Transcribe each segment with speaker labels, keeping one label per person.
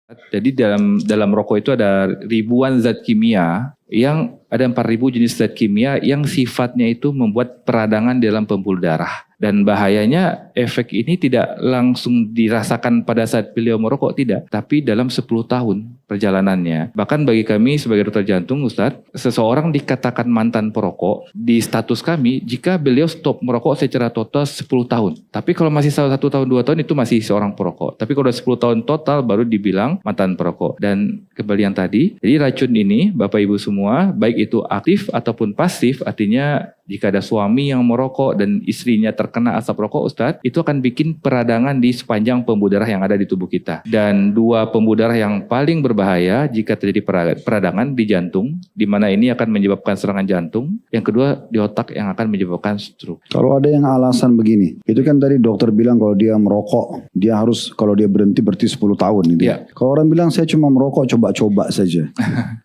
Speaker 1: Jadi dalam rokok itu ada ribuan zat kimia, yang ada 4.000 jenis zat kimia yang sifatnya itu membuat peradangan dalam pembuluh darah. Dan bahayanya efek ini tidak langsung dirasakan pada saat beliau merokok, tidak. Tapi dalam 10 tahun perjalanannya. Bahkan bagi kami sebagai dokter jantung, Ustadz, seseorang dikatakan mantan perokok di status kami jika beliau stop merokok secara total 10 tahun. Tapi kalau masih 1 tahun, 2 tahun itu masih seorang perokok. Tapi kalau udah 10 tahun total baru dibilang mantan perokok. Dan kembali yang tadi, jadi racun ini Bapak Ibu semua, baik itu aktif ataupun pasif, artinya jika ada suami yang merokok dan istrinya terkena asap rokok, Ustadz, itu akan bikin peradangan di sepanjang pembuluh darah yang ada di tubuh kita. Dan 2 pembuluh darah yang paling berbahaya jika terjadi peradangan di jantung, di mana ini akan menyebabkan serangan jantung. Yang kedua di otak yang akan menyebabkan stroke.
Speaker 2: Kalau ada yang alasan begini, itu kan tadi dokter bilang kalau dia merokok, dia harus kalau dia berhenti 10 tahun. Gitu.
Speaker 1: Ya.
Speaker 2: Kalau orang bilang saya cuma merokok coba-coba saja,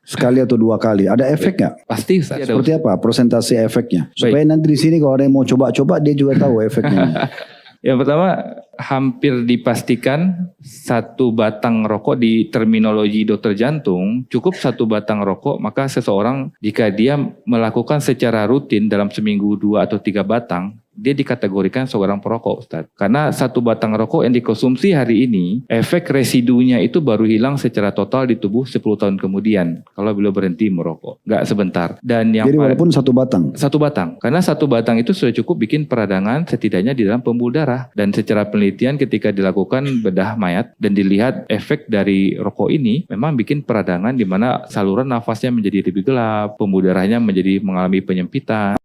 Speaker 2: sekali atau 2 kali, ada efek nggak?
Speaker 1: Pasti, Ustadz.
Speaker 2: Seperti apa persentase efeknya? Supaya nanti di sini kalau ada yang mau coba-coba dia juga tahu efeknya.
Speaker 1: Yang pertama, hampir dipastikan 1 batang rokok di terminologi dokter jantung, cukup 1 batang rokok, maka seseorang jika dia melakukan secara rutin dalam seminggu 2 atau 3 batang, dia dikategorikan seorang perokok, Ustadz. Karena 1 batang rokok yang dikonsumsi hari ini, efek residunya itu baru hilang secara total di tubuh 10 tahun kemudian. Kalau beliau berhenti merokok. Nggak sebentar. Dan yang
Speaker 2: jadi walaupun 1 batang?
Speaker 1: 1 batang. Karena 1 batang itu sudah cukup bikin peradangan setidaknya di dalam pembuluh darah. Dan secara penelitian ketika dilakukan bedah mayat dan dilihat efek dari rokok ini, memang bikin peradangan di mana saluran nafasnya menjadi lebih gelap, pembuluh darahnya menjadi mengalami penyempitan.